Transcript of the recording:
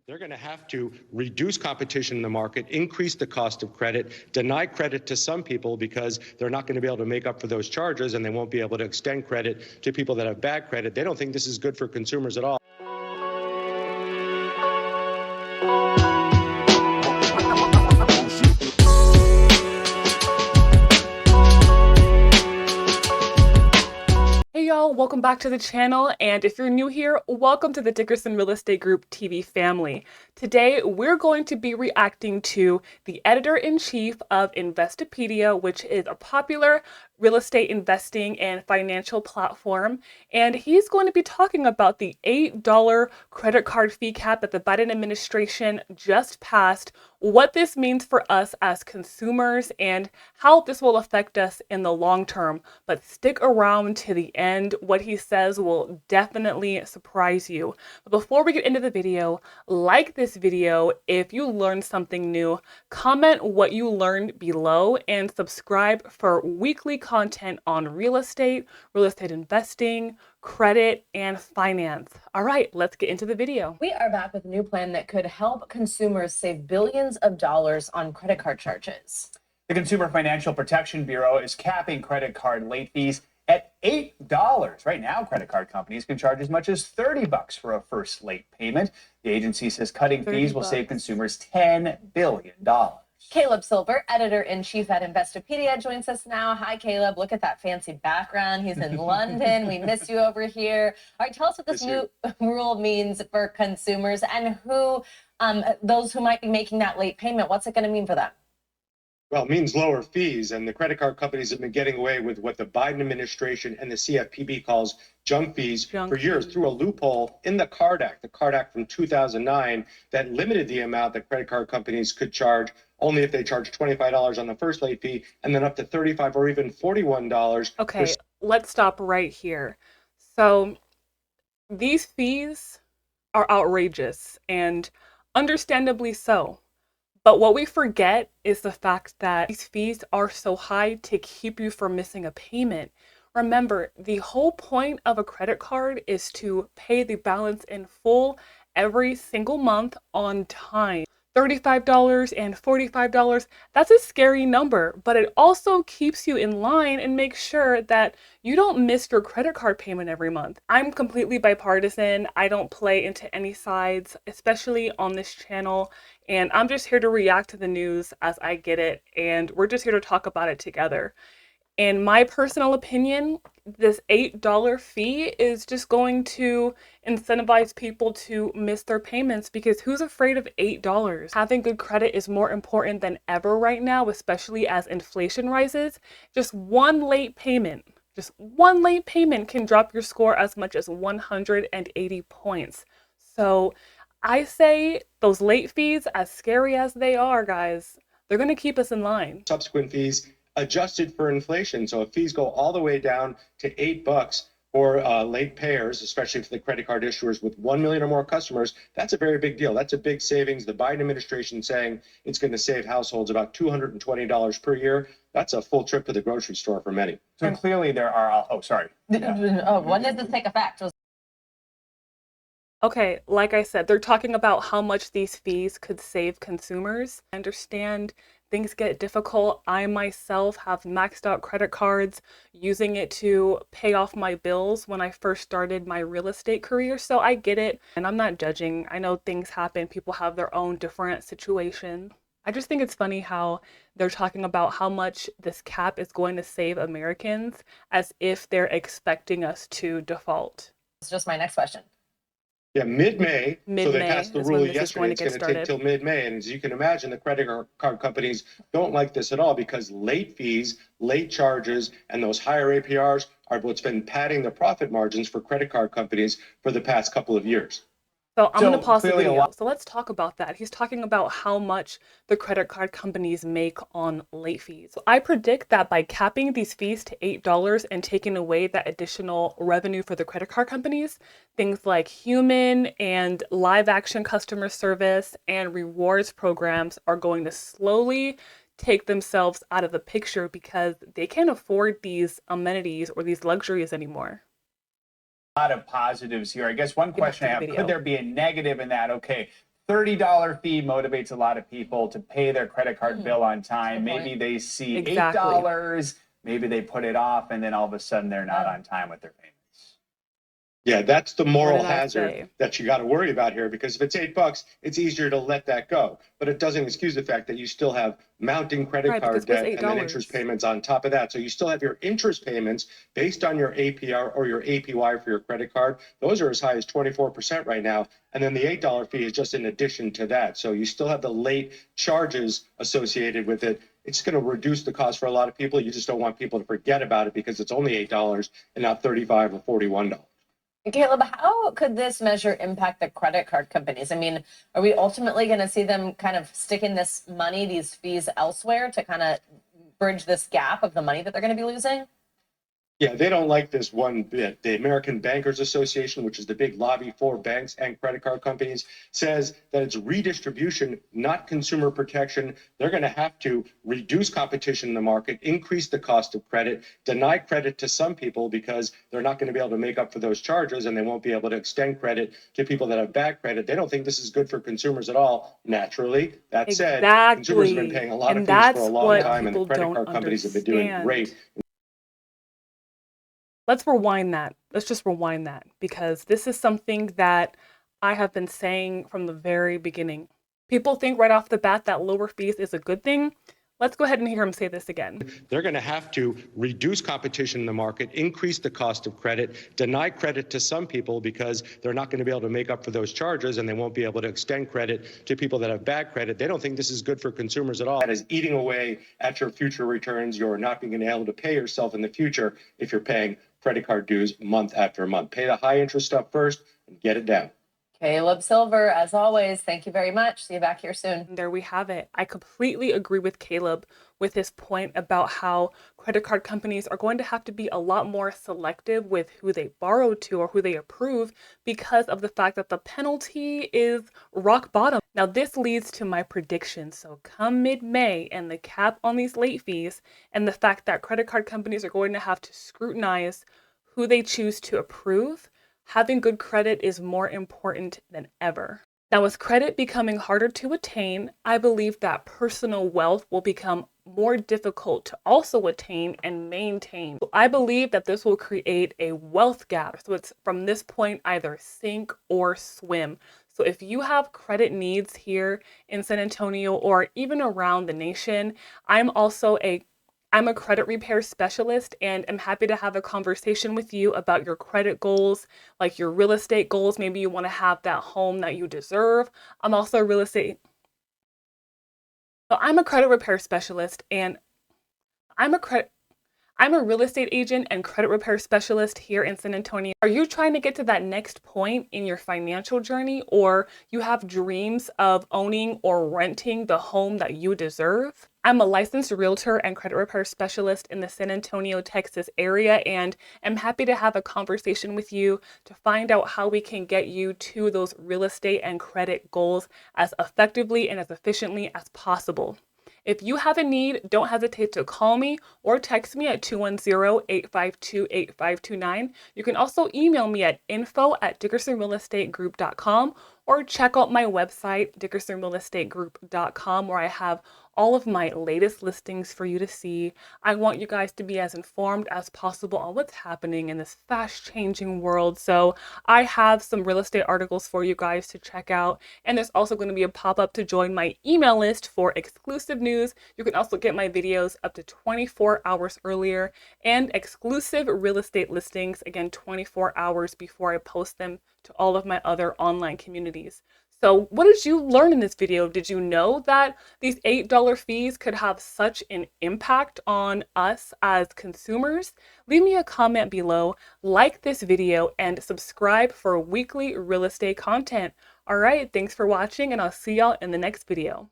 They're going to have to reduce competition in the market, increase the cost of credit, deny credit to some people because they're not going to be able to make up for those charges, and they won't be able to extend credit to people that have bad credit. They don't think this is good for consumers at all. Hey y'all, welcome back to the channel, and if you're new here, welcome to the Dickerson Real Estate Group TV family. Today, we're going to be reacting to the editor-in-chief of Investopedia, which is a popular real estate investing and financial platform, and he's going to be talking about the $8 credit card fee cap that the Biden administration just passed, what this means for us as consumers, and how this will affect us in the long term. But stick around to the end. What he says will definitely surprise you. But before we get into the video, like this video if you learned something new, comment what you learned below, and subscribe for weekly content on real estate investing, credit, and finance. All right, let's get into the video. We are back with a new plan that could help consumers save billions of dollars on credit card charges. The Consumer Financial Protection Bureau is capping credit card late fees at $8. Right now, credit card companies can charge as much as $30 for a first late payment. The agency says cutting fees will save consumers $10 billion. Caleb Silver, editor-in-chief at Investopedia, joins us now. Hi, Caleb. Look at that fancy background. He's in London. We miss you over here. All right, tell us what this new rule means for consumers and who, those who might be making that late payment. What's it going to mean for them? Well, it means lower fees, and the credit card companies have been getting away with what the Biden administration and the CFPB calls junk fees for years through a loophole in the Card Act from 2009 that limited the amount that credit card companies could charge only if they charged $25 on the first late fee, and then up to $35 or even $41. Okay, let's stop right here. So these fees are outrageous, and understandably so. But what we forget is the fact that these fees are so high to keep you from missing a payment. Remember, the whole point of a credit card is to pay the balance in full every single month on time. $35 and $45, that's a scary number, but it also keeps you in line and makes sure that you don't miss your credit card payment every month. I'm completely bipartisan. I don't play into any sides, especially on this channel, and I'm just here to react to the news as I get it, and we're just here to talk about it together. In my personal opinion, this $8 fee is just going to incentivize people to miss their payments, because who's afraid of $8? Having good credit is more important than ever right now, especially as inflation rises. Just one late payment can drop your score as much as 180 points. So I say those late fees, as scary as they are, guys, they're going to keep us in line. Subsequent fees adjusted for inflation. So if fees go all the way down to $8 for late payers, especially for the credit card issuers with 1 million or more customers, that's a very big deal. That's a big savings. The Biden administration saying it's going to save households about $220 per year. That's a full trip to the grocery store for many. So clearly there are, When did this take effect? Okay, like I said, they're talking about how much these fees could save consumers. I understand things get difficult. I myself have maxed out credit cards, using it to pay off my bills when I first started my real estate career. So I get it, and I'm not judging. I know things happen. People have their own different situations. I just think it's funny how they're talking about how much this cap is going to save Americans as if they're expecting us to default. It's just my next question. Yeah, mid-May. So they passed the rule yesterday. It's going to take till mid-May. And as you can imagine, the credit card companies don't like this at all, because late fees, late charges, and those higher APRs are what's been padding the profit margins for credit card companies for the past couple of years. So I'm going to pause the video. So let's talk about that. He's talking about how much the credit card companies make on late fees. So I predict that by capping these fees to $8 and taking away that additional revenue for the credit card companies, things like human and live action customer service and rewards programs are going to slowly take themselves out of the picture, because they can't afford these amenities or these luxuries anymore. Lot of positives here. I guess one question I have, could there be a negative in that? Okay, $30 fee motivates a lot of people to pay their credit card bill on time. Good point. Maybe they see Exactly. $8, maybe they put it off, and then all of a sudden they're not on time with their payments. Yeah, that's the moral did I hazard say? that you got to worry about here, because if it's $8, it's easier to let that go. But it doesn't excuse the fact that you still have mounting credit Right, card because what's debt and then interest $8? payments on top of that. So you still have your interest payments based on your APR or your APY for your credit card. Those are as high as 24% right now. And then the $8 fee is just in addition to that. So you still have the late charges associated with it. It's going to reduce the cost for a lot of people. You just don't want people to forget about it because it's only $8 and not $35 or $41. Caleb, how could this measure impact the credit card companies? I mean, are we ultimately going to see them kind of sticking this money, these fees elsewhere to kind of bridge this gap of the money that they're going to be losing? Yeah, they don't like this one bit. The American Bankers Association, which is the big lobby for banks and credit card companies, says that it's redistribution, not consumer protection. They're going to have to reduce competition in the market, increase the cost of credit, deny credit to some people because they're not going to be able to make up for those charges, and they won't be able to extend credit to people that have bad credit. They don't think this is good for consumers at all, naturally. That said, consumers have been paying a lot of fees for a long time, and the credit card companies have been doing great. Let's rewind that. Let's just rewind that, because this is something that I have been saying from the very beginning. People think right off the bat that lower fees is a good thing. Let's go ahead and hear him say this again. They're going to have to reduce competition in the market, increase the cost of credit, deny credit to some people because they're not going to be able to make up for those charges, and they won't be able to extend credit to people that have bad credit. They don't think this is good for consumers at all. That is eating away at your future returns. You're not being able to pay yourself in the future if you're paying credit card dues month after month. Pay the high interest stuff first and get it down. Caleb Silver, as always, thank you very much. See you back here soon. There we have it. I completely agree with Caleb with his point about how credit card companies are going to have to be a lot more selective with who they borrow to or who they approve, because of the fact that the penalty is rock bottom. Now, this leads to my prediction. So come mid-May and the cap on these late fees and the fact that credit card companies are going to have to scrutinize who they choose to approve, having good credit is more important than ever. Now, with credit becoming harder to attain, I believe that personal wealth will become more difficult to also attain and maintain. So I believe that this will create a wealth gap. So it's from this point either sink or swim. So if you have credit needs here in San Antonio or even around the nation, I'm a credit repair specialist, and I'm happy to have a conversation with you about your credit goals, like your real estate goals. Maybe you want to have that home that you deserve. I'm also a credit repair specialist, and I'm a real estate agent and credit repair specialist here in San Antonio. Are you trying to get to that next point in your financial journey, or you have dreams of owning or renting the home that you deserve? I'm a licensed realtor and credit repair specialist in the San Antonio, Texas area, and I'm happy to have a conversation with you to find out how we can get you to those real estate and credit goals as effectively and as efficiently as possible. If you have a need, don't hesitate to call me or text me at 210-852-8529. You can also email me at info@dickersonrealestategroup.com or check out my website, dickersonrealestategroup.com, where I have all of my latest listings for you to see. I want you guys to be as informed as possible on what's happening in this fast-changing world. So I have some real estate articles for you guys to check out. And there's also going to be a pop-up to join my email list for exclusive news. You can also get my videos up to 24 hours earlier and exclusive real estate listings, again, 24 hours before I post them to all of my other online communities. So what did you learn in this video? Did you know that these $8 fees could have such an impact on us as consumers? Leave me a comment below, like this video, and subscribe for weekly real estate content. All right, thanks for watching, and I'll see y'all in the next video.